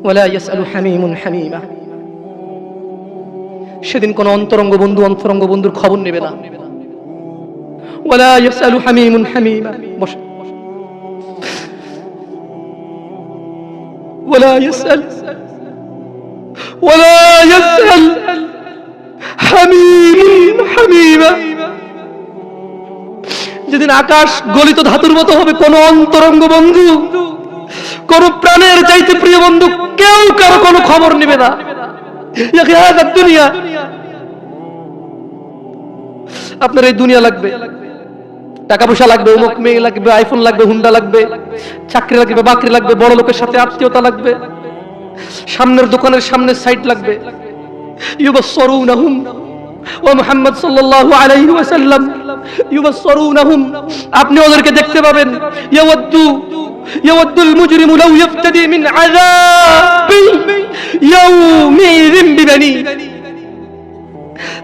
ওয়ালা ইয়াসআলু হামিমুন হামিমা। সেদিন কোন অন্তরঙ্গ বন্ধুর খবর নেবে না। ওয়ালা ইয়াসআলু হামিমুন হামিমা। ওয়ালা ইয়াসআল হামিমুন হামিমা। যেদিন আকাশ গলিত ধাতুর মতো হবে, কোন অন্তরঙ্গ বন্ধু, কোন প্রাণের চাইতে প্রিয় বন্ধু কেউ কারো কোনো খবর নেবে না। দুনিয়া, আপনার এই দুনিয়া লাগবে, টাকা পয়সা লাগবে, অমুক মেয়ে লাগবে, আইফোন লাগবে, হুন্ডা লাগবে, চাকরি লাগবে, বাকরি লাগবে, বড় লোকের সাথে আত্মীয়তা লাগবে, সামনের দোকানের সামনের সাইড লাগবে। ইউবাসসিরুনাহুম ওয়া মুহাম্মদ সাল্লাল্লাহু আলাইহি ওয়াসাল্লাম ইউবাসসিরুনাহুম, আপনি ওদেরকে দেখতে পাবেন। ইয়াওয়াদ্দুল মুজরিমু লাউ ইফতাদি মিন আযাবি ইয়াউমিযিন বিবানি।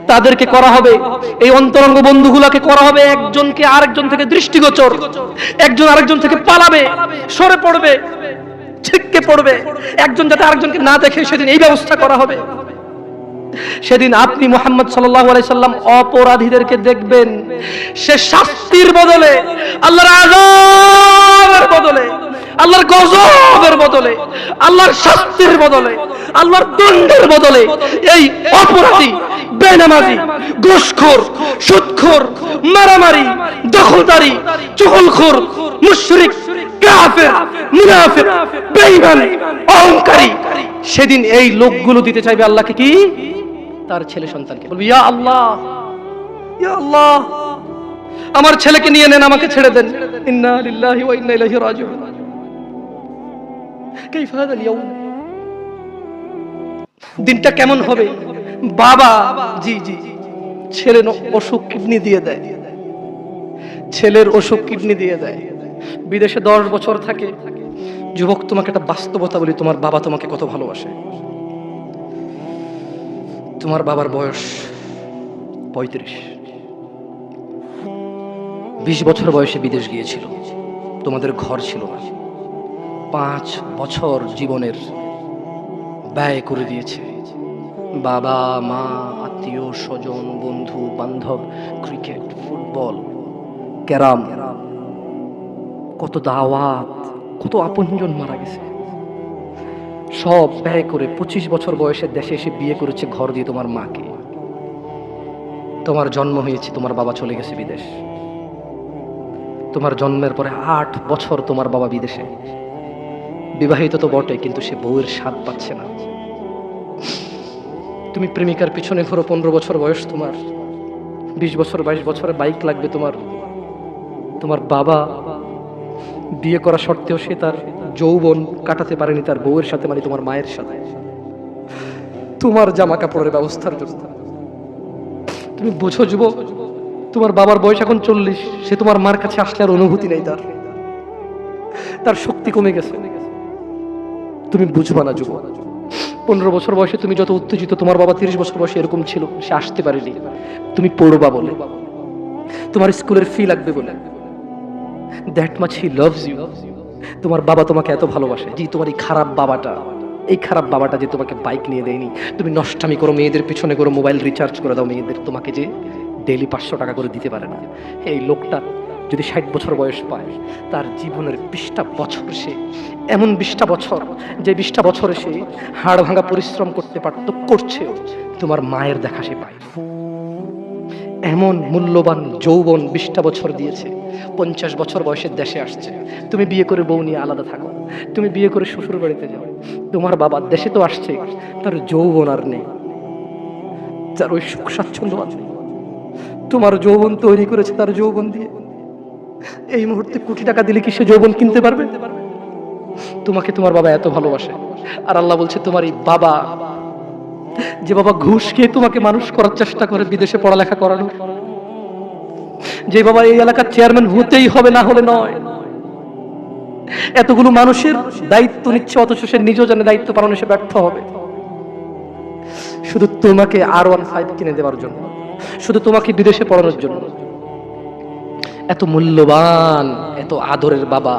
তাদেরকে করা হবে, এই অন্তরঙ্গ বন্ধুগুলোকে করা হবে একজনকে আরেকজন থেকে দৃষ্টিগোচর, একজন আরেকজন থেকে পালাবে, সরে পড়বে, ছিটকে পড়বে, একজন যাতে আরেকজনকে না দেখে সেদিন এই ব্যবস্থা করা হবে। সেদিন আপনি মুহাম্মদ সাল্লাল্লাহু আলাইহি সাল্লাম অপরাধীদেরকে দেখবেন, সে শাস্তির বদলে, আল্লাহর আযাবের বদলে, আল্লাহর গজবের বদলে, আল্লাহর শাস্তির বদলে, আল্লাহর দণ্ডের বদলে এই অপরাধী, বেনামাজি, ঘুষখোর, সুদখোর, মারামারি, দখলদারি, চুগলখোর, মুশরিক, কাফের, মুনাফিক, বেঈমান, অহংকারী, সেদিন এই লোকগুলো দিতে চাইবে আল্লাহকে কি? তার ছেলে সন্তানকে। বলবে, ইয়া আল্লাহ, ইয়া আল্লাহ, আমার ছেলেকে নিয়ে নেন, আমাকে ছেড়ে দেন। ইন্না লিল্লাহি ওয়া ইন্না ইলাইহি রাজিউন। কাইফা হাদাল ইয়াউম, দিনটা কেমন হবে? বাবা, জি জি, ছেলের অসুখ কিডনি দিয়ে দেয়, ছেলের অসুখ কিডনি দিয়ে দেয়, বিদেশে 10 বছর থাকে। যুবক, তোমাকে একটা বাস্তবতা বলি, তোমার বাবা তোমাকে কত ভালোবাসে। তোমার বাবার বয়স 35, 20 বছর বয়সে বিদেশ গিয়েছিল, তোমাদের ঘর ছিল না, 5 বছর জীবনের ব্যয় করে দিয়েছে। বাবা মা, আত্মীয় স্বজন, বন্ধু বান্ধব, ক্রিকেট, ফুটবল, ক্যারাম, কত দাওয়াত, কত আপনজন মারা গেছে, সব ব্যয় করে 25 বছর বয়সে দেশে এসে বিয়ে করেছে, ঘর দিয়ে তোমার মাকে। তোমার জন্ম হয়েছে, তোমার বাবা চলে গেছে বিদেশ। তোমার জন্মের পরে 8 বছর তোমার বাবা বিদেশে, বিবাহিত তো বটে, কিন্তু সে বউয়ের স্বাদ পাচ্ছে না। তুমি প্রেমিকার পিছনে ঘোরো, 15 বছর বয়স তোমার, 20 বছর 22 বছরে বাইক লাগবে তোমার। তোমার বাবা বিয়ে করা সত্ত্বেও সে তার যৌবন কাটাতে পারেনি তার বউয়ের সাথে, মানে তোমার মায়ের সাথে, তোমার জামা কাপড়ের ব্যবস্থার জন্য। তুমি বোঝো যুবক, তোমার বাবার বয়স এখন 40, সে তোমার মার কাছে আসলে আর অনুভূতি নেই, তার শক্তি কমে গেছে। তুমি বুঝবা না যুবক, 15 বছর বয়সে তুমি যত উত্তেজিত, তোমার বাবা 30 বছর বয়সে এরকম ছিল, সে আসতে পারেনি। তুমি পড়বা বলে, তোমার স্কুলের ফি লাগবে বলে, that much he loves you. তোমার বাবা তোমাকে এত ভালোবাসে। জি, তোমার এই খারাপ বাবাটা যে তোমাকে বাইক নিয়ে দেয়নি, তুমি নষ্টামি করো, মেয়েদের পিছনে করো, মোবাইল রিচার্জ করে দাও মেয়েদের, তোমাকে যে ডেইলি 500 টাকা করে দিতে পারে না। এই লোকটা যদি 60 বছর বয়স পায়, তার জীবনের 20টা বছর সে এমন 20টা বছর, যে 20টা বছরে সে হাড় ভাঙা পরিশ্রম করতে পারত, করছেও, তোমার মায়ের দেখা সে পায়। এমন মূল্যবান যৌবন 20টা বছর দিয়েছে, 50 বছর বয়সের দেশে আসছে। তুমি বিয়ে করে বউ নিয়ে আলাদা থাকো, তুমি বিয়ে করে শ্বশুর বাড়িতে যাও। তোমার বাবা দেশে তো আসছে, তার যৌবন আর নেই, তার ওই সুখ স্বাচ্ছন্দ্য আছে। তোমার যৌবন তৈরি করেছে তার যৌবন দিয়ে। এই মুহূর্তে কোটি টাকা দিলে কি সে যৌবন কিনতে পারবে? তোমাকে তোমার বাবা এত ভালোবাসে। আর আল্লাহ বলছে, তোমার এই বাবা, যে বাবা ঘুষ খেয়ে তোমাকে মানুষ করার চেষ্টা করে বিদেশে পড়ালেখা করানো, যে বাবা এই এলাকার চেয়ারম্যান হতেই হবে, না হলে নয়, এতগুলো মানুষের দায়িত্ব নিচ্ছে, অথচ সে নিজেও জানে দায়িত্ব পালনে সে ব্যর্থ হবে, শুধু তোমাকে R15 কিনে দেওয়ার জন্য, শুধু তোমাকে বিদেশে পড়ানোর জন্য। এত মূল্যবান, এত আদরের বাবা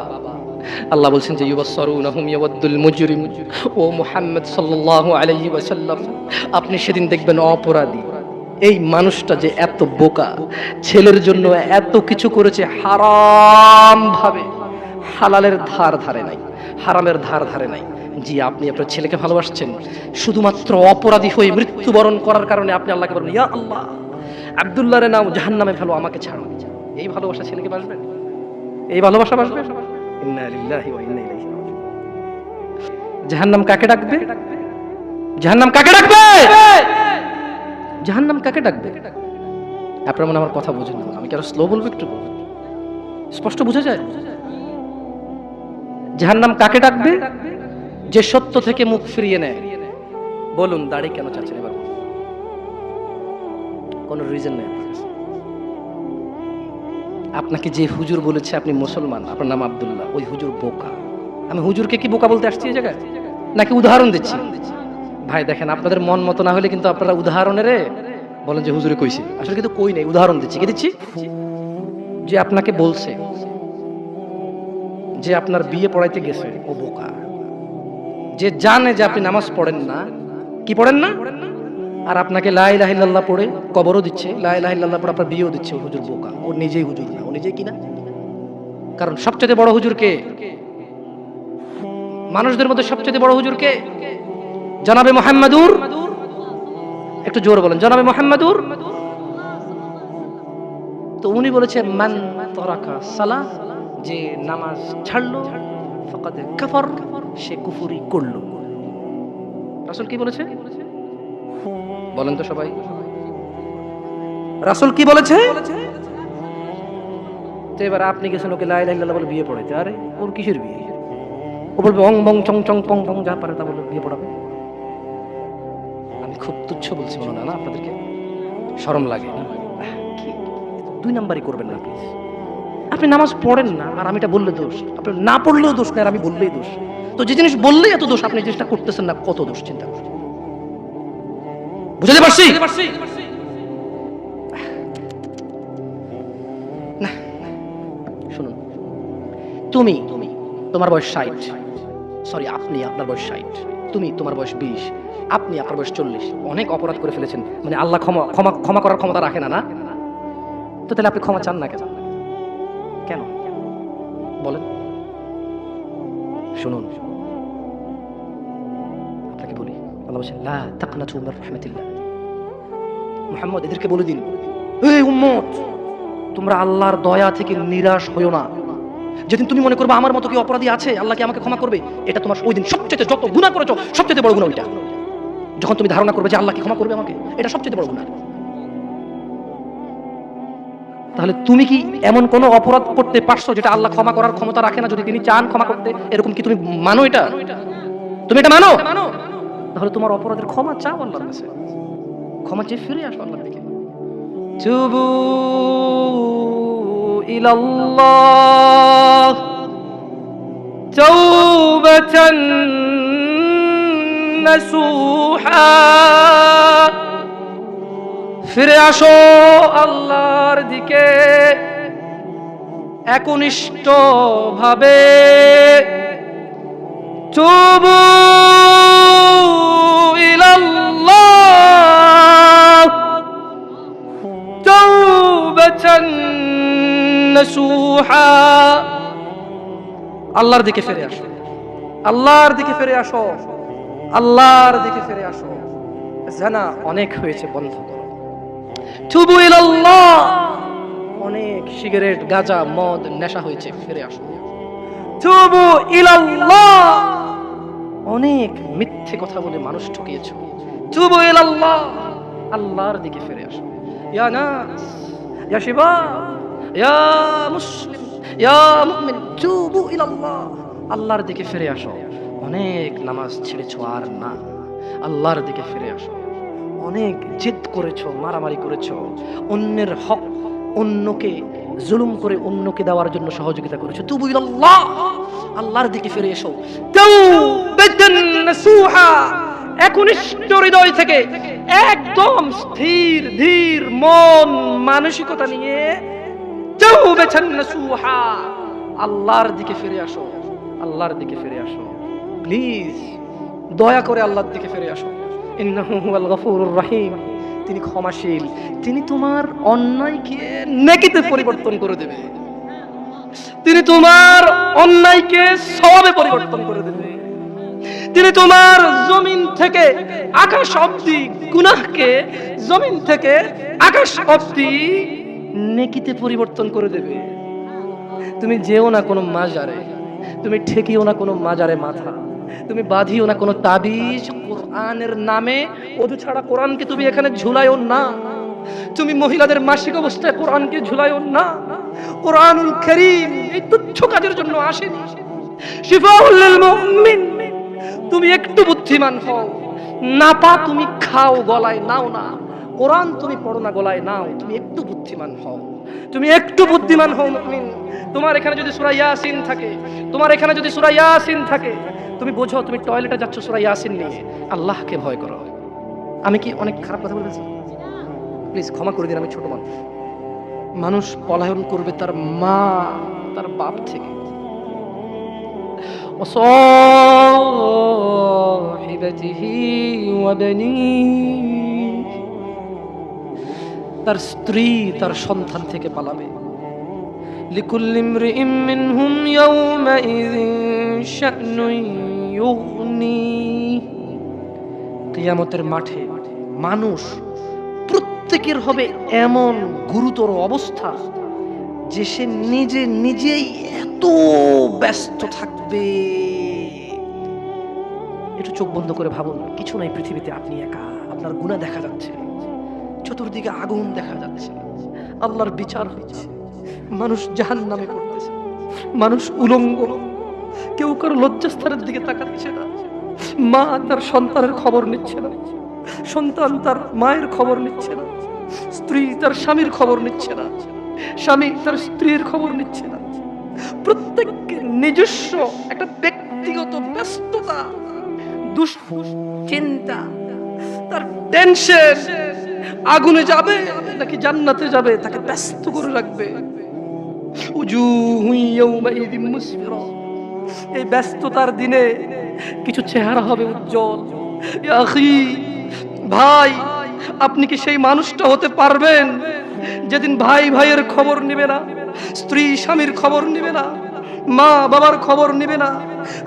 আল্লাহ বলছেন যে ইউবাসসারুনাহুম ইয়াওয়াদ্দুল মুজরিম, ও মুহাম্মদ সাল্লাল্লাহু আলাইহি ওয়াসাল্লাম, আপনি সেদিন দেখবেন অপরাধী এই মানুষটা যে এত বোকা, ছেলের জন্য এত কিছু করেছে হারাম ভাবে, হালালের ধার ধারে নাই, হারামের ধার ধারে নাই। জি, আপনি আপনার ছেলেকে ভালোবাসছেন, শুধুমাত্র অপরাধী হয়ে মৃত্যুবরণ করার কারণে আপনি আল্লাহকে বলেন ইয়া আল্লাহ আব্দুল্লাহরে নাও জাহান্নামে ফেলো, আমাকে ছাড়ো। এই ভালোবাসা ছেলেকে বাসবে? এই ভালোবাসা বাসবে? ইন্না লিল্লাহি ওয়া ইন্না ইলাইহি রাজিউন। জাহান্নাম কাকে ডাকবে? জাহান্নাম কাকে ডাকবে? জাহান্নাম কাকে ডাকবে? আপনারা মনে আমার কথা বুঝেন না, আমি কি আরো স্লো বলবো? একটু স্পষ্ট বুঝা যায়? জাহান্নাম কাকে ডাকবে? যে সত্য থেকে মুখ ফিরিয়ে নেয়। বলুন, দাড়ি কেন চাচ্ছেন এবার? কোনো রিজন নেই আপনাকে। যে হুজুর বলেছে আপনি মুসলমান, আপনার নাম আব্দুল্লাহ, ওই হুজুর বোকা। আমি হুজুরকে কি বোকা বলতে আসছি এই জায়গায়, নাকি উদাহরণ দিচ্ছি? ভাই দেখেন, আপনাদের মন মতো না হলে কিন্তু আপনারা উদাহরণের বলেন যে হুজুরে কইছে, আসলে কিন্তু কই নাই, উদাহরণ দিচ্ছি। কি দিচ্ছি? যে আপনাকে বলছে যে আপনার বিয়ে পড়াইতে গেছে, ও বোকা। যে জানে যে আপনি নামাজ পড়েন না, কি পড়েন না, আর আপনাকে লা ইলাহা ইল্লাল্লাহ পড়ে কবরও দিচ্ছে, লা ইলাহা ইল্লাল্লাহ পড়ে আপনার বিয়েও দিচ্ছে, ও হুজুর বোকা। ও নিজেই হুজুর না, ও নিজেই কিনা। কারণ সবচেয়ে বড় হুজুর কে? মানুষদের মধ্যে সবচেয়ে বড় হুজুর কে? জনাবে মুহাম্মাদুর। একটু জোর বলেন, জনাবে মুহাম্মাদুর। তো উনি বলেছে মান তারাকা সালাহ, যে নামাজ ছাড়লো ফাকাদ কাফার, সে কুফরি করলো। রাসূল কি বলেছে বলেন তো সবাই? রাসূল কি বলেছে? তো এবার আপনি গেছেন ওকে লা ইলাহা ইল্লাল্লাহ বলে বিয়ে পড়াইতে। আরে ওর কিসের বিয়ে? ও বলবে অং বং চং চং পং পং, যা পারে তা বলে বিয়ে পড়াবে। আমি খুব তুচ্ছ বলছি মনে না আপনাদেরকে? শরম লাগে না? দুই নাম্বারই করবেন না প্লিজ। আপনি নামাজ পড়েন না আর আমি এটা বললে দোষ, আপনি না পড়লেও দোষ না, আর আমি বললেই দোষ। তো যে জিনিস বললেই এত দোষ, আপনি জিনিসটা করতেছেন না, কত দোষ চিন্তা করুন। বুঝতে পারছি না? শুনুন, তুমি তোমার বয়স 60, সরি আপনি আপনার বয়স 60, তুমি তোমার বয়স 20, আপনি আপনার বয়স 40, অনেক অপরাধ করে ফেলেছেন, মানে আল্লাহ ক্ষমা করার ক্ষমতা রাখে না, না? তো তাহলে আপনি ক্ষমা চান না কেন? কেন বলেন? শুনুন, আপনাকে বলি, আল্লাহ বলেন লা তাকনাতু মির রাহমাতিল্লাহ। মুহাম্মদ এদেরকে বলে দিন, এই উম্মত, তোমরা আল্লাহর দয়া থেকে নিরাশ হইও না। যেদিন তুমি মনে করবে আমার মতো কি অপরাধী আছে, আল্লাহ কি আমাকে ক্ষমা করবে, এটা তোমার ওই দিন সবচেয়ে, যত গুনাহ করেছো সবচেয়ে বড় গুনাহ ওইটা। যখন তুমি ধারণা করবে যে আল্লাহ কি ক্ষমা করবে আমাকে, এটা সবচেয়ে বড় গুনাহ। তাহলে তুমি কি এমন কোন অপরাধ করতে পারছো যেটা আল্লাহ ক্ষমা করার ক্ষমতা রাখে না, যদি তিনি চান ক্ষমা করতে? এরকম কি তুমি মানো? এটা তুমি এটা মানো? তাহলে তোমার অপরাধের ক্ষমা চাও আল্লাহর কাছে, ক্ষমা চেয়ে ফিরে আসো আল্লাহর দিকে। তুবু ইলাল্লাহ তাওবাতান নাসুহা, ফিরে আসো আল্লাহর দিকে একনিষ্ঠ ভাবে। তুবু ইলাল্লাহ তাওবাতান নাসুহা, আল্লাহর দিকে ফিরে আসো, আল্লাহর দিকে ফিরে আসো, আল্লাহর দিকে ফিরে আসো। জানা অনেক হয়েছে, বন্ধ করো। তুবু ইলাল্লাহ, অনেক সিগারেট গাঁজা মদ নেশা হয়েছে, ফিরে আসো। তুবু ইলাল্লাহ, অনেক মিথ্যে কথা বলে মানুষ ঠকিয়েছো, তুবু ইলাল্লাহ, আল্লাহর দিকে ফিরে আসো। ইয়া নাস, ইয়া শিবাব, ইয়া মুসলিম, ইয়া মুমিন, তুবু ইলাল্লাহ, আল্লাহর দিকে ফিরে আসো। অনেক নামাজ ছেড়েছো আর না, আল্লাহর দিকে ফিরে আসো। অনেক জিদ করেছো, মারামারি করেছো, অন্যের হক অন্যকে জুলুম করে অন্যকে দেওয়ার জন্য সহযোগিতা করেছো, তুবু ইলাল্লাহ, আল্লাহর দিকে ফিরে এসো। তাওবাতান নাসুহা, একনিষ্ঠ হৃদয় থেকে, একদম স্থির ধীর মন মানসিকতা নিয়ে তাওবাতান নাসুহা, আল্লাহর দিকে ফিরে আসো। আল্লাহর দিকে ফিরে আসো, প্লিজ দয়া করে আল্লাহর দিকে ফিরে আসো। ইন্নাহু হুয়াল গফুরুর রহিম, তিনি ক্ষমাশীল, তিনি তোমার অন্যায়কে নেকিতে পরিবর্তন করে দেবে, তিনি তোমার অন্যায়কে সওয়াবে পরিবর্তন করে দেবে, তিনি তোমার জমিন থেকে আকাশ অবধি গুনাহকে জমিন থেকে আকাশ অবধি নেকিতে পরিবর্তন করে দেবে। তুমি যেও না কোনো মাজারে, তুমি ঠেকিও না কোনো মাজারে মাথা, তুমি বাঁধিও না কোনো তাবিজ, কোরআনের নামে ওযু ছাড়া কোরআনকে তুমি এখানে ঝুলাইও না, তুমি মহিলাদের মাসিক অবস্থায় কোরআনকে ঝুলাইও না। কোরআনুল কারীম এই তুচ্ছ কাজের জন্য আসেনি, শিফাউল লিল মুমিন। তুমি একটু বুদ্ধিমান হও, নাপা তুমি খাও গলায় নাও না, কোরআন তুমি পড়ো না গলায় নাও, তুমি একটু বুদ্ধিমান হও, তুমি একটু বুদ্ধিমান হও মুমিন। তোমার এখানে যদি সূরা ইয়াসিন থাকে, তোমার এখানে যদি সূরা ইয়াসিন থাকে, তুমি বোঝো তুমি টয়লেটে যাচ্ছ সূরা ইয়াসিন নিয়ে, আল্লাহকে ভয় করো। আমি কি অনেক খারাপ কথা বলেছি? প্লিজ ক্ষমা করে দিন, আমি ছোট মানুষ। মানুষ পলায়ন করবে তার মা তার বাপ থেকে, তার স্ত্রী তার সন্তান থেকে পালাবে। লিকুল্লি ইমরিইম মিনহুম ইয়াওমাইযিন শা'নুন ইউগনি। কিয়ামতের মাঠে মানুষ প্রত্যেকের হবে এমন গুরুতর অবস্থা যে সে নিজেই এত ব্যস্ত থাকবে। একটু চোখ বন্ধ করে ভাবুন, কিছু নাই পৃথিবীতে, আপনি একা, আপনার গুনাহ দেখা যাচ্ছে, চতুর্দিকে আগুন দেখা যাচ্ছে, আল্লাহর বিচার হচ্ছে, মানুষ জাহান্নামে পড়তেছে, মানুষ উলঙ্গ, কেউ কারো লজ্জাস্থানের দিকে তাকাচ্ছে না, মা তার সন্তানের খবর নিচ্ছে না, সন্তান তার মায়ের খবর নিচ্ছে না, স্ত্রী তার স্বামীর খবর নিচ্ছে না, স্বামী তার স্ত্রীর খবর নিচ্ছে না। প্রত্যেকের নিজস্ব একটা ব্যক্তিগত ব্যস্ততা, দুশ্চিন্তা, তার টেনশন, আগুনে যাবে নাকি জান্নাতে যাবে তাকে ব্যস্ত করে রাখবে। উজুহু ইয়াওমাইযিন মুসফিরা। এই ব্যস্ততার দিনে কিছু চেহারা হবে উজ্জ্বল। ইয়া আখি, ভাই, আপনি কি সেই মানুষটা হতে পারবেন যেদিন ভাই ভাইয়ের খবর নেবে না, স্ত্রী স্বামীর খবর নেবে না, মা বাবার খবর নেবে না?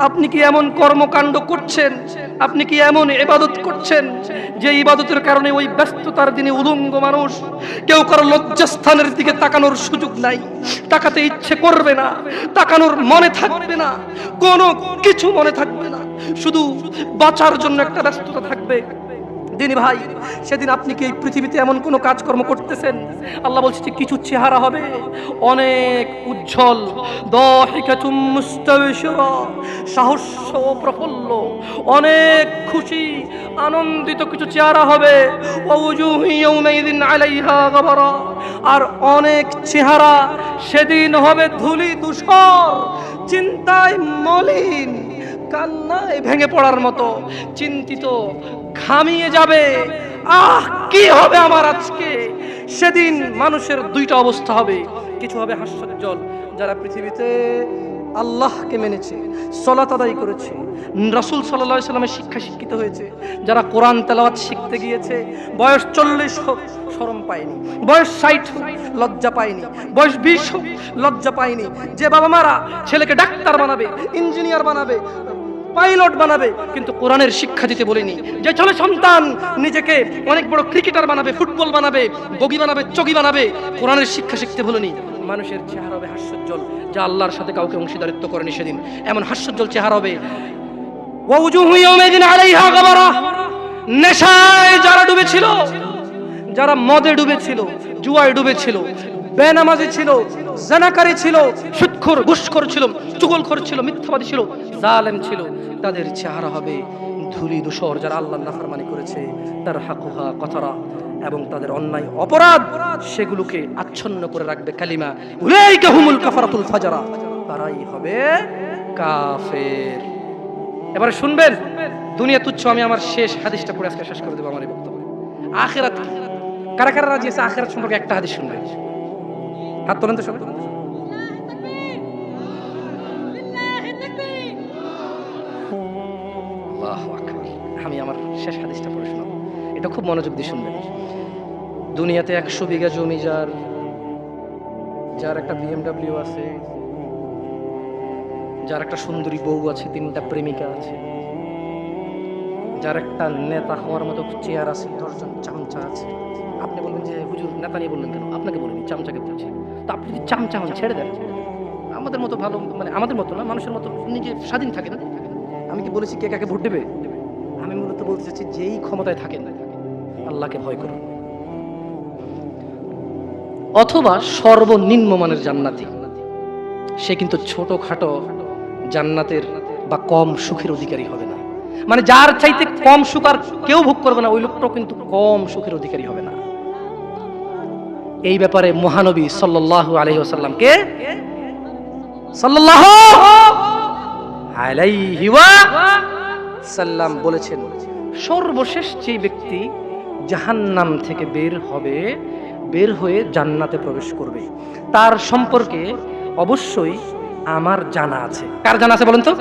আপনি কি এমন কর্মকাণ্ড করছেন, আপনি কি এমন ইবাদত করছেন যে ইবাদতের কারণে ওই ব্যস্ততার দিনে উলঙ্গ মানুষ, কেউ কারো লজ্জাস্থানের দিকে তাকানোর সুযোগ নাই, তাকাতে ইচ্ছে করবে না, তাকানোর মনে থাকবে না, কোনো কিছু মনে থাকবে না, শুধু বাঁচার জন্য একটা ব্যস্ততা থাকবে। দিনী ভাই, সেদিন আপনি কি এই পৃথিবীতে এমন কোনো কাজকর্ম করতেছেন? আল্লাহ বলছে যে কিছু চেহারা হবে অনেক উজ্জ্বল, দাহিকাতুম মুস্তাবশিরা, সাহস ও প্রফুল্ল, অনেক খুশি আনন্দিত কিছু চেহারা হবে। ওয়া উজুহু ইয়াওমাইযিন আলাইহা গাবারা, আর অনেক চেহারা সেদিন হবে ধুলি ধূসর, চিন্তায় মলিন, কান্নায় ভেঙে পড়ার মতো, চিন্তিত, ঘামিয়ে যাবে। আহ, কি হবে আমার আজকে? সেদিন মানুষের দুইটা অবস্থা হবে, কিছু হবে হাস্যোজ্জ্বল, যারা পৃথিবীতে আল্লাহকে মেনেছে, সালাত আদায় করেছে, রাসূল সাল্লাল্লাহু আলাইহি ওয়াসাল্লামের শিক্ষা শিক্ষিত হয়েছে, যারা কোরআন তেলাওয়াত শিখতে গিয়েছে, বয়স 40 হোক শরম পায়নি, বয়স 60 হোক লজ্জা পায়নি, বয়স 20 হোক লজ্জা পায়নি। যে বাবা মারা ছেলেকে ডাক্তার বানাবে, ইঞ্জিনিয়ার বানাবে, পাইলট বানাবে, কিন্তু কোরআনের শিক্ষা দিতে বলেনি। যে ছেলে সন্তান নিজেকে অনেক বড় ক্রিকেটার বানাবে, ফুটবল বানাবে, বগি বানাবে, চগি বানাবে, কোরআনের শিক্ষা শিখতে বলেনি। মানুষের চেহারা হবে হাস্যোজ্জ্বল, যা আল্লাহর সাথে কাউকে অংশীদারিত্ব করেনি সেদিন, এমন হাস্যোজ্জ্বল চেহারা হবে। ওয়া উজুহু ইয়াওমাইযিন আলাইহা গাবারা। নেশায় যারা ডুবেছিল, যারা মদে ডুবেছিল, জুয়ায় ডুবেছিল, বেনামাজি ছিল, জানাকারী ছিল, সুদখোর, ঘুষখোর ছিল, চুগলখোর ছিল, মিথ্যাবাদী ছিল, জালেম ছিল, তাদের চেহারা হবে ধুলি ধূসর। যারা আল্লাহর নাফরমানি করেছে, তার হাকুহা কথারা, এবং তাদের অন্যায় অপরাধ সেগুলোকে আচ্ছন্ন করে রাখবে কালিমা, উলাইকা হুমুল কাফারাতুল ফাজারা, তারাই হবে কাফের। এবারে শুনবেন, দুনিয়া তুচ্ছ। আমি আমার শেষ হাদিসটা পড়ে আজকে শেষ করে দেব আমার এই বক্তব্য। আখিরাত কি? কারা কারা রাজি আছে আখিরাত সম্পর্কে একটা হাদিস শুনবেন? হাত তোলেন তো সব। আল্লাহু আকবার। আমি আমার শেষ হাদিসটা পড়ে শোনাবো, এটা খুব মনোযোগ দিয়ে শুনবেন। দুনিয়াতে 100 বিঘা জমি যার একটা BMW আছে, যার একটা সুন্দরী বউ আছে, 3টা প্রেমিকা আছে, যার একটা নেতা হওয়ার মতো চেয়ার আছে, 10 জন চামচা আছে। আপনি বলবেন যে হুজুর নেতা নিয়ে বললেন কেন? আপনাকে বলিনি, চামচাকে বলছি। তো আপনি যদি চামচা হন ছেড়ে দেন, আমাদের মতো ভালো, মানে আমাদের মতো না, মানুষের মতো নিজে স্বাধীন থাকেন। আমি কি বলেছি কে কাকে ভোট দেবে? আমি মূলত বলতে চাচ্ছি যেই ক্ষমতায় থাকেন আল্লাহকে ভয় করুন, অথবা সর্বনিম্ন মানের জান্নাতি, সে কিন্তু ছোটখাটো জান্নাতের বা কম সুখের অধিকারী হবে না। মানে যার চাইতে কম সুখ আর কেউ ভোগ করবে না, ওই লোকটাও কিন্তু কম সুখের অধিকারী হবে না। এই ব্যাপারে মহানবী সাল্লাল্লাহু আলাইহি ওয়াসাল্লামকে সাল্লাল্লাহু আলাইহি ওয়াসাল্লাম বলেছেন, সর্বশেষ যে ব্যক্তি জাহান্নাম থেকে বের হয়ে জান্নাতে প্রবেশ করবে, তার সম্পর্কে অবশ্যই আমার জানা আছে। কার জানা আছে বলেন তো?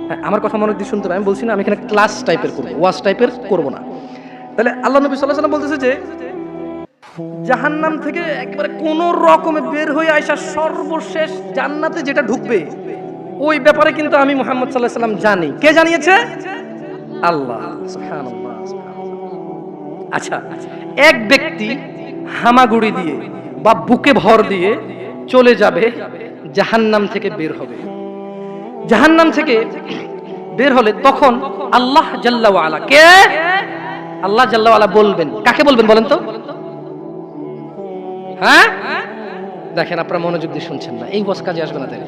হ্যাঁ, আমার কথা মনে দিয়ে শুনতে হবে। আমি বলছি না আমি এখানে ক্লাস টাইপের করবো, ওয়াজ টাইপের করবো না। তাহলে আল্লাহ নবী সাল্লাল্লাহু আলাইহি ওয়াসাল্লাম বলতেছে যে জাহান্নাম থেকে একেবারে কোন রকমে বের হয়ে আইসা সর্বশেষ জান্নাতে যেটা ঢুকবে, ওই ব্যাপারে কিন্তু আমি মুহাম্মদ সাল্লাল্লাহু আলাইহি ওয়াসাল্লাম জানি। কে জানিয়েছে? আল্লাহ সুবহানাল্লাহ। আচ্ছা, এক ব্যক্তি হামাগুড়ি দিয়ে বা বুকে ভর দিয়ে চলে যাবে, জাহান্নাম থেকে বের হবে। জাহান্নাম থেকে বের হলে তখন আল্লাহ জাল্লা ওয়া আলা, কে? আল্লাহ জাল্লা ওয়া আলা বলবেন, কাকে বলবেন বলেন তো? হ্যাঁ, দেখেন আপনারা মনোযোগ দিয়ে শুনছেন না, এই বস কাজে আসবে না। তাই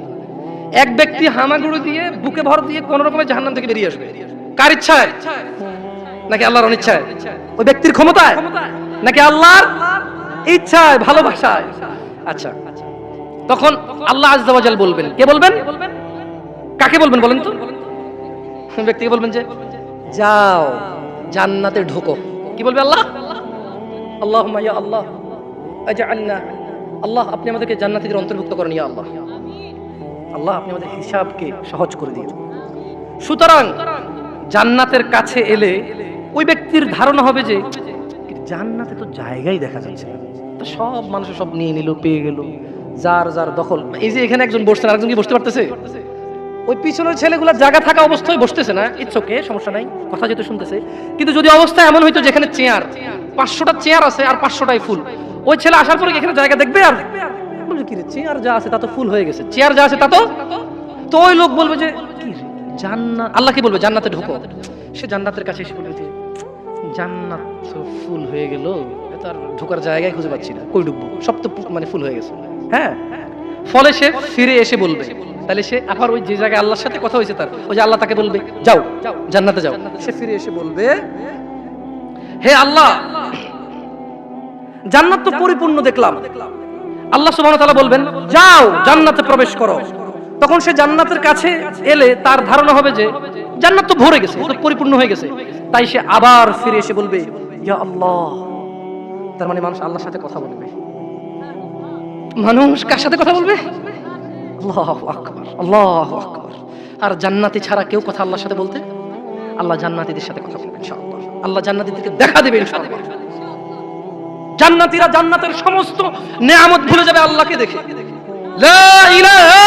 এক ব্যক্তি হামাগুড়ি দিয়ে বুকে ভর দিয়ে কোন রকমের জাহান্নাম থেকে বেরিয়ে আসবে, কার ইচ্ছায় নাকি আল্লাহর অনিচ্ছায়? ওই ব্যক্তির ক্ষমতায় নাকি আল্লাহর ইচ্ছায়, ভালোবাসায়? আচ্ছা, তখন আল্লাহ আযজা ওয়া জাল বলবেন, কে বলবেন? কাকে বলবেন বলেন তো? ব্যক্তিকে বলবেন যে যাও জান্নাতে ঢোকো। কি বলবে আল্লাহ? আল্লাহুম্মা ইয়া আল্লাহ আজআলনা, আল্লাহ আপনি আমাদেরকে জান্নাতীদের অন্তর্ভুক্ত করেন, ইয়া আল্লাহ। আল্লাহ আপনি আমাদের হিসাবকে সহজ করে দিন। সুতরাং জান্নাতের কাছে এলে ওই ব্যক্তির ধারণা হবে যে জান্নাতে তো জায়গাই দেখা যাচ্ছে না, তো সব মানুষ সব নিয়ে নিল, পেয়ে গেল, যার যার দখল। এই যে এখানে একজন বসছেন, আরেকজন কি বসতে পারতেছে? ওই পিছনের ছেলেগুলোর জায়গা থাকা অবস্থায় বসতেছে না, ইটস ওকে, সমস্যা নাই, কথা যেহেতু শুনতেছে। কিন্তু যদি অবস্থা এমন হইতো যেখানে চেয়ার 500টা চেয়ার আছে আর 500টাই ফুল, ওই ছেলে আসার পরে এখানে জায়গা দেখবে আর বলবে কি রে, চেয়ার যা আছে তা তো ফুল হয়ে গেছে, চেয়ার যা আছে তা তো ওই লোক বলবে যে কি রে জান্নাত, আল্লাহ কি বলবে জান্নাতে ঢোকো। সে জান্নাতের কাছে এসে বলবে যে জান্নাত তো ফুল হয়ে গেল, তার ঢোকার জায়গায় খুঁজে পাচ্ছি না, কই ঢুকবো, সব তো মানে ফুল হয়ে গেছে। হ্যাঁ, ফলে সে ফিরে এসে বলবে, তাহলে সে আবার ওই যে জায়গায় আল্লাহর সাথে কথা হয়েছে তার, ওই যে আল্লাহ তাকে বলবে যাও জান্নাতে যাও, সে ফিরে এসে বলবে হে আল্লাহ জান্নাত তো পরিপূর্ণ দেখলাম। আল্লাহ সুবহানাহু ওয়া তাআলা বলবেন যাও জান্নাতে প্রবেশ করো। তখন সে জান্নাতের কাছে এলে তার ধারণা হবে যে জান্নাত তো ভরে গেছে, তো পরিপূর্ণ হয়ে গেছে, তাই সে আবার ফিরে এসে বলবে ইয়া আল্লাহ। তার মানে মানুষ আল্লাহর সাথে কথা বলবে। মানুষ কার সাথে কথা বলবে? আল্লাহু আকবার, আল্লাহু আকবার। আর জান্নাতি ছাড়া কেউ কথা আল্লাহর সাথে বলতে? আল্লাহ জান্নাতীদের সাথে কথা বলবে ইনশাআল্লাহ। আল্লাহ জান্নাতীদেরকে দেখা দেবে ইনশাআল্লাহ। জান্নাতীরা জান্নাতের সমস্ত নেয়ামত ভুলে যাবে আল্লাহকে দেখে। লা ইলাহা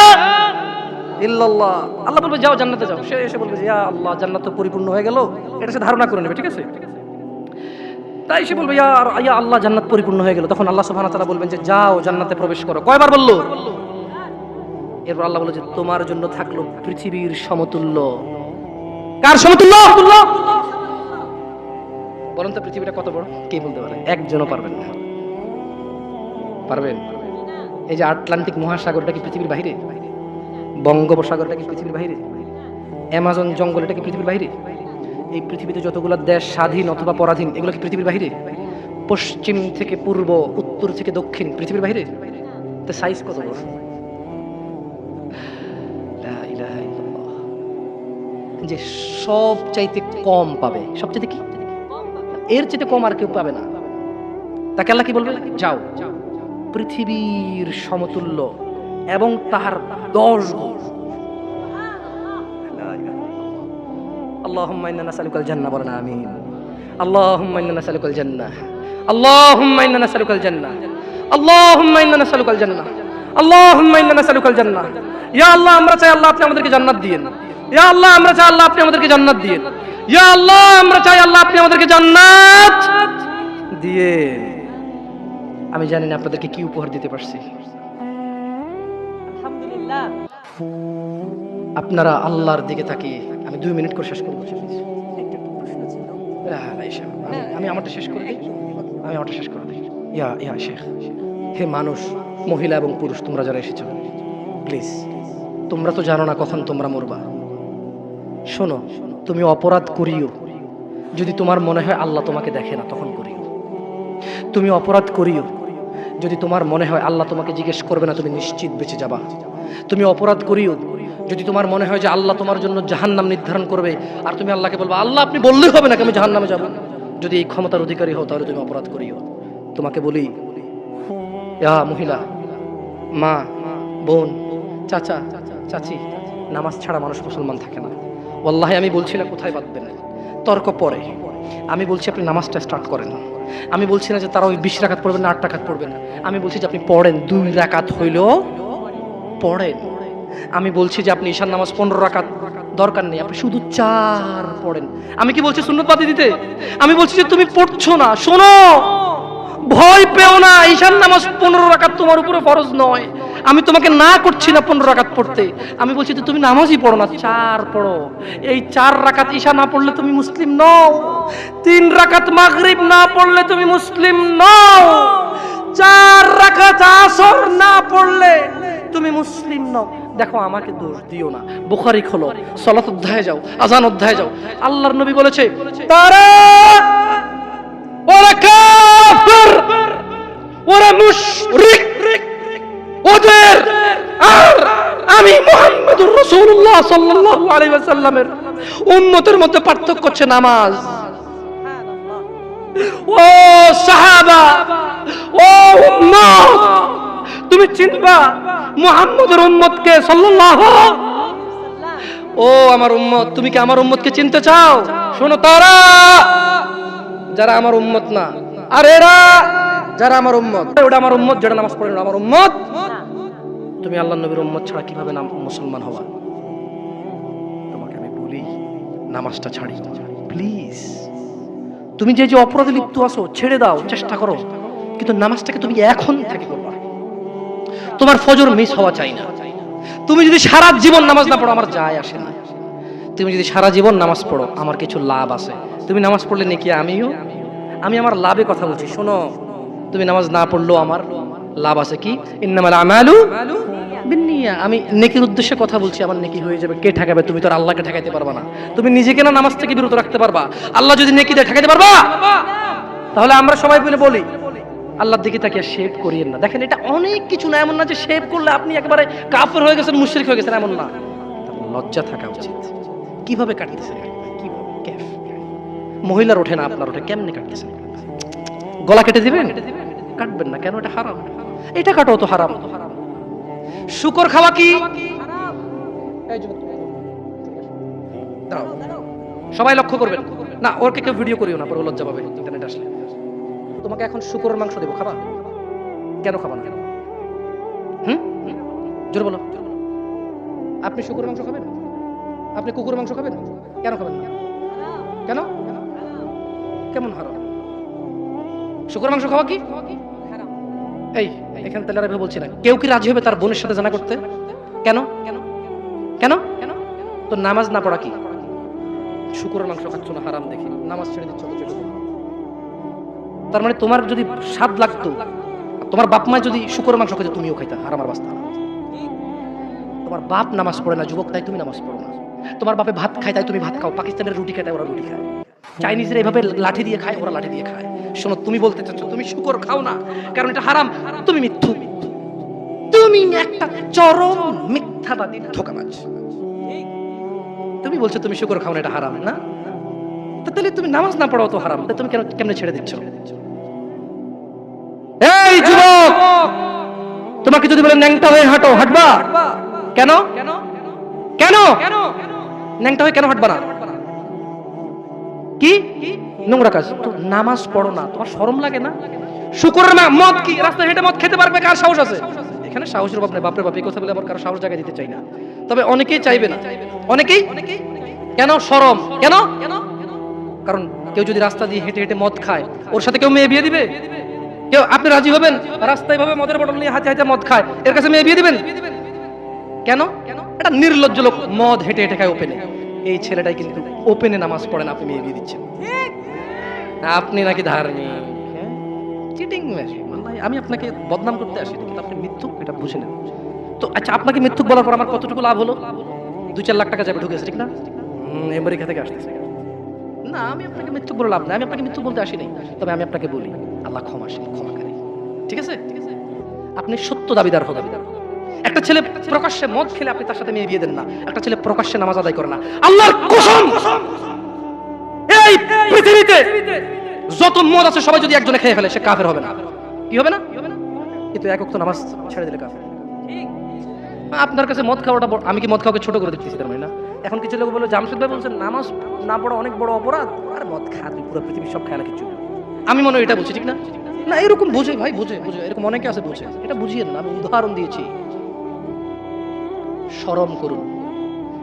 ইল্লাল্লাহ। আল্লাহ বলবে যাও জান্নাতে যাও, সে এসে বলবে ইয়া আল্লাহ জান্নাত তো পরিপূর্ণ হয়ে গেল, এটা সে ধারণা করে নেবে, ঠিক আছে? তাই সে বলবে ইয়া আল্লাহ জান্নাত পরিপূর্ণ হয়ে গেল। তখন আল্লাহ সুবহানাহু ওয়া তাআলা বলবেন যে যাও জান্নাতে প্রবেশ করো। কয়বার বললো? এরপর আল্লাহ বলল যে তোমার জন্য থাকলো পৃথিবীর সমতুল্য। কার সমতুল্য? বলেন তো পৃথিবীটা কত বড়? কে বলতে পারে? একজনও পারবেন না। পারবেন? এই যে আটলান্টিক মহাসাগরটা কি পৃথিবীর বাইরে? বঙ্গোপসাগরটা কি পৃথিবীর বাইরে? অ্যামাজন জঙ্গল এটা কি পৃথিবীর বাইরে? এই পৃথিবীতে যতগুলো দেশ স্বাধীন অথবা পরাধীন এগুলো কি পৃথিবীর বাইরে? পশ্চিম থেকে পূর্ব, উত্তর থেকে দক্ষিণ পৃথিবীর বাইরে? তো সাইজ কত বড়? লা ইলাহা ইল্লাল্লাহ। যে সব চাইতে কম পাবে, সবচাইতে কি এর চাইতে কম আর কেউ পাবে না, তাকে আল্লাহ কি বলবে? যাও পৃথিবীর সমতুল্য এবং তার 10 গুণ। আল্লাহুম্মা ইন্না নাসআলুকাল জান্নাহ, বলেন আমিন। আল্লাহুম্মা ইন্না নাসআলুকাল জান্নাহ, আল্লাহুম্মা ইন্না নাসআলুকাল জান্নাহ, আল্লাহুম্মা ইন্না নাসআলুকাল জান্নাহ, আল্লাহুম্মা ইন্না নাসআলুকাল জান্নাহ। ইয়া আল্লাহ, আমরা চাই আল্লাহ আপনি আমাদেরকে জান্নাত দিয়েন। ইয়া আল্লাহ, আমরা চাই আল্লাহ আপনি আমাদেরকে জান্নাত দিয়েন। ইয়া আল্লাহ, আমরা চাই আল্লাহ আপনি আমাদেরকে জান্নাত দিয়েন। আমি জানি না আপনাদেরকে কি উপহার দিতে পারছি। আলহামদুলিল্লাহ। আপনারা আল্লাহর দিকে তাকিয়ে, আমি 2 মিনিট করে শেষ করবো। একটা প্রশ্ন ছিল। আমি আমারটা শেষ করে দিই, আমি আমারটা শেষ করে দিই। ইয়া শেখ, হে মানুষ, মহিলা এবং পুরুষ, তোমরা যারা এসেছো, প্লিজ, তোমরা তো জানো না কখন তোমরা মরবা। শোনো, তুমি অপরাধ করিও যদি তোমার মনে হয় আল্লাহ তোমাকে দেখে না, তখন করিও। তুমি অপরাধ করিও যদি তোমার মনে হয় আল্লাহ তোমাকে জিজ্ঞেস করবে না, তুমি নিশ্চিত বেঁচে যাবা। তুমি অপরাধ করিও যদি তোমার মনে হয় যে আল্লাহ তোমার জন্য জাহান্নাম নির্ধারণ করবে, আর তুমি আল্লাহকে বলবা আল্লাহ আপনি বললেই হবে নাকি আমি জাহান্নামে যাব। যদি এই ক্ষমতার অধিকারী হও তাহলে তুমি অপরাধ করিও। তোমাকে বলি, মহিলা, মা, বোন, চাচা, চাচি, নামাজ ছাড়া মানুষ মুসলমান থাকে না। ওয়াল্লাহি আমি বলছি না কোথায় বাঁধবেন, তর্ক পরে। আমি বলছি আপনি নামাজটা স্টার্ট করেন। আমি বলছি না যে তারা ওই 20 রাকাত পড়বেন না 8 রাকাত পড়বেন। আমি বলছি যে আপনি পড়েন, 2 রাকাত হইলেও পড়েন। আমি বলছি যে আপনি ঈশার নামাজ 15 রাকাত দরকার নেই, আপনি শুধু 4 পড়েন। আমি কি বলছি সুন্নত বাদ দিতে? আমি বলছি যে তুমি পড়ছো না, শোনো, ভয় পেও না, ঈশার নামাজ 15 রাকাত তোমার উপরে ফরজ নয়। আমি তোমাকে না করছি না 15 রাকাত পড়তে। আমি বলছি যে তুমি নামাজই পড়ো না, 4 পড়ো। এই 4 রাকাত ঈশা না পড়লে তুমি মুসলিম নও। 3 রাকাত মাগরিব না পড়লে তুমি মুসলিম নও। 4 রাকাত আসর না পড়লে তুমি মুসলিম নও। দেখো, আমাকে দোষ দিও না। বুখারী খোলো, সালাত অধ্যায়ে যাও, আযান অধ্যায়ে যাও। আল্লাহর নবী বলেছে, তারা ওরা কাফির, ওরা মুশরিক, ওদের আর আমি মুহাম্মদুর রাসূলুল্লাহ সাল্লাল্লাহু আলাইহি ওয়াসাল্লামের উম্মতের মধ্যে পার্থক্য হচ্ছে নামাজ। ও সাহাবা, ও উম্মত, তুমি চিনবা মুহাম্মদের উম্মতকে সাল্লাল্লাহু। ও আমার উম্মত, তুমি কি আমার উম্মতকে চিনতে চাও? শোনো, তারা যারা আমার উম্মত না, আর এরা যারা আমার উম্মত। ওটা আমার উম্মত যেটা নামাজ পড়ে না, আমার উম্মত। তুমি আল্লাহর নবীর উম্মত ছাড়া কিভাবে মুসলমান হবা? তোমাকে আমি বলি, নামাজটা ছাড়ি প্লিজ। তুমি যে যে অপরাধে লিপ্ত আছো ছেড়ে দাও, চেষ্টা করো, কিন্তু নামাজটাকে তুমি এখন থেকে করবা। তোমার ফজর মিস হওয়া চাই না। তুমি যদি সারা জীবন নামাজ না পড়ো, আমার যায় আসে না। তুমি যদি সারা জীবন নামাজ পড়ো, আমার কিছু লাভ আছে। তুমি নামাজ পড়লে নাকি আমি আমার লাভে কথা বলছি। শোনো, তুমি নামাজ না পড়লেও আমার লাভ আছে। কি? ইন্নামাল আমালু বিন্নিয়া। আমি নেকির উদ্দেশ্যে কথা বলছি, আমার নেকি হয়ে যাবে। কে ঠেকাবে? তুমি তো আর আল্লাহকে ঠেকাইতে পারবা না। তুমি নিজেকে না নামাজ থেকে বিরত রাখতে পারবা, আল্লাহ যদি নেকি দেয় ঠেকাইতে পারবা? তাহলে আমরা সবাই মিলে বলি, আল্লাহর দিকে তাকিয়ে শেভ করিয়েন না। দেখেন, এটা অনেক কিছু না, এমন না যে শেভ করলে আপনি একেবারে কাফের হয়ে গেছেন, মুশরিক হয়ে গেছেন, এমন না। লজ্জা থাকা উচিত। কিভাবে কাটতেছেন? মহিলার ওঠে না, আপনার ওঠে, কেমনে কাটতেছেন? গলা কেটে দিবেন? কাটবেন না কেন? এটা হারাম। এটা কাটাও তো হারাম। শুকর খাওয়া কি? সবাই লক্ষ্য করবেন না, ওরকে কেউ ভিডিও করিও না, পরে লজ্জা পাবে ইন্টারনেটে আসলে। তোমাকে এখন শুকরের মাংস দেবো, খাবা? কেন খাবা না? জোরে বলো। আপনি শুকরের মাংস খাবেন? আপনি কুকুরের মাংস খাবেন? কেন খাবেন না? কেন? কেমন হারাম? শুকরের মাংস খাওয়া কি? এই এখানে তেলারা ভেবে বলছি না। কেউ কি রাজি হবে তার বোনের সাথে জানা করতে? কেন? কেন? তো নামাজ না পড়া কি? শুকরের মাংস খাচ্ছ না, হারাম দেখি, নামাজ ছেড়ে দিচ্ছ। তার মানে তোমার যদি স্বাদ লাগতো, তোমার বাপ মা যদি শুকরের মাংস খাইতো, তুমিও খাইতা, হারাম আর বাস্তা। তোমার বাপ নামাজ পড়ে না, যুবক, তাই তুমি নামাজ পড়ো না। তোমার বাপে ভাত খায়, তাই তুমি ভাত খাও। পাকিস্তানের রুটি খায়, তাই ওরা রুটি খায়। চাইনিজরা এভাবে লাঠি দিয়ে খায়, ওরা লাঠি দিয়ে খায়। শোনো, তুমি বলতে চাচ্ছ তুমি শুকর খাও না কারণ এটা হারাম, তুমি মিথ্যু। তুমি একটা চরম মিথ্যাবাদী, ধোঁকাবাজ। তুমি বলছো তুমি শুকর খাও না, এটা হারাম না? তাহলে তুমি নামাজ না পড়াও তো হারাম, তুমি কেমনে ছেড়ে দিচ্ছ? এই যুবক, তোমাকে যদি বলে ন্যাংটা হয়ে হাঁটো, হাঁটবা? কেন? কেন ন্যাংটা হয়ে কেন হাঁটবা না? কি নোংরা কাজ। তো নামাজ পড়ো না, তোমার শরম লাগে না? শুকরের মদ কি রাস্তায় হেঁটে মদ খেতে পারবে? কার সাহস আছে? এখানে সাহসের অভাব নেই, বাপরে বাপ, এই কথা বলে আবার কারো সাহস জায়গা দিতে চাই না। তবে অনেকেই চাইবে না, অনেকেই। কেন শরম? কেন? কারণ কেউ যদি রাস্তা দিয়ে হেঁটে হেঁটে মদ খায়, ওর সাথে কেউ মেয়ে বিয়ে দিবে? কেউ আপনি রাজি হবেন? রাস্তায় ভাবে মদের বোতল নিয়ে হাতে হাতে মদ খায়, এর কাছে মেয়ে বিয়ে দিবেন? কেন? এটা নির্লজ্জ লোক, মদ হেঁটে হেঁটে খায় ওপেনে। এই ছেলেটাই কিন্তু ওপেনে নামাজ পড়ে না, আপনি মেয়ে বিয়ে দিচ্ছেন। আপনি নাকি ধার্মিক, চিটিং মেশিন। আমি আপনাকে বদনাম করতে আসি, কিন্তু আপনি মিথ্যুক, এটা বুঝে নেন। তো আচ্ছা, আপনাকে মিথ্যুক বলার পর আমার কতটুকু লাভ হলো? 2-4 লাখ টাকা যাবে ঢুকেছে, ঠিক না? আমেরিকা থেকে আসতেছে না। আমি আপনাকে মিথ্যুক বলে লাভ নাই, আমি আপনাকে মিথ্যুক বলতে আসি নাই। তবে আমি আপনাকে বলি, আল্লাহ ক্ষমাশীল, ক্ষমাকারী, ঠিক আছে? আপনি সত্য দাবিদার হবেন। একটা ছেলে প্রকাশ্যে মদ খেলে আপনি তার সাথে মেয়ে বিয়ে দেন না। একটা ছেলে প্রকাশ্যে নামাজ আদায় করে না। আল্লাহর কসম, এই পৃথিবীতে যত মদ আছে সবাই যদি একজনে খেয়ে ফেলে, সে কাফের হবে না। কি হবে না? কিন্তু এক ওয়াক্ত নামাজ ছেড়ে দিলে কাফের। আপনার কাছে মদ খাওয়াটা, আমি কি মদ খাওয়াকে ছোট করে দিচ্ছি? তার মানে না। এখন কিছু লোক বলে, জামশেদ ভাই বলছেন নামাজ না পড়া অনেক বড় অপরাধ, আর মদ খা তুই, পুরো পৃথিবীর সব খেলা কিছু। আমি মনে হয় এটা বলছি, ঠিক না? না, এরকম বুঝে ভাই, বুঝে বুঝে, এরকম অনেকে আছে বুঝে। এটা বুঝিয়েন না, আমি উদাহরণ দিয়েছি। শরম করুন।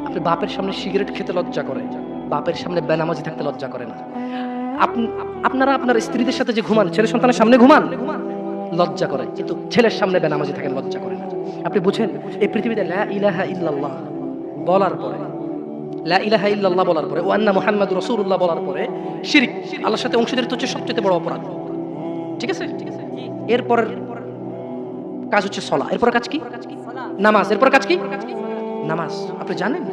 আপনি বাপের সামনে সিগারেট খেতে লজ্জা করে, বাপের সামনে বেনামাজি থাকতে লজ্জা করে না। আপনারা আপনার স্ত্রীদের সাথে যে ঘুমান, ছেলে সন্তানের সামনে ঘুমান, লজ্জা করে, কিন্তু ছেলের সামনে বেনামাজি থাকেন, লজ্জা করে না। আপনি বুঝেন, এই পৃথিবীতে লা ইলাহা ইল্লাল্লাহ বলার পরে, লা ইলাহা ইল্লাল্লাহ বলার পরে, ওয়া আন্না মুহাম্মাদুর রাসূলুল্লাহ বলার পরে শিরক, আল্লাহর সাথে অংশীদারিত্ব হচ্ছে সবচেয়ে বড় অপরাধ, ঠিক আছে? এরপরের কাজ হচ্ছে সালাহ, এরপর কাজ কি? নামাজ। এরপর কাজ কি? নামাজ। আপনি জানেন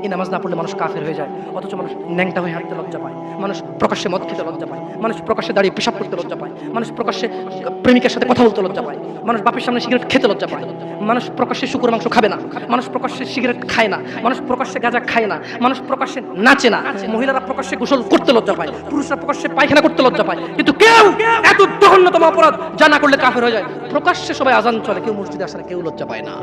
এই নামাজ না পড়লে মানুষ কাফের হয়ে যায়, অথচ মানুষ ন্যাংটা হয়ে হাঁটতে লজ্জা পায়, মানুষ প্রকাশ্যে মদ খেতে লজ্জা পায়, মানুষ প্রকাশ্যে দাঁড়িয়ে পেশাব করতে লজ্জা পায়, মানুষ প্রকাশ্যে প্রেমিকের সাথে কথা বলতে লজ্জা পায়, মানুষ বাপের সামনে সিগারেট খেতে লজ্জা পায়, মানুষ প্রকাশ্যে শুকর মাংস খাবে না, মানুষ প্রকাশ্যে সিগারেট খায় না, মানুষ প্রকাশ্যে গাঁজা খায় না, মানুষ প্রকাশ্যে নাচে না, মহিলারা প্রকাশ্যে গোসল করতে লজ্জা পায়, পুরুষরা প্রকাশ্যে পায়খানা করতে লজ্জা পায়। কিন্তু কেউ এত জঘন্যতম অপরাধ যা না করলে কাফের হয়ে যায়, প্রকাশ্যে সবাই আজান চলে, কেউ মসজিদে আসে না, কেউ লজ্জা পায় না।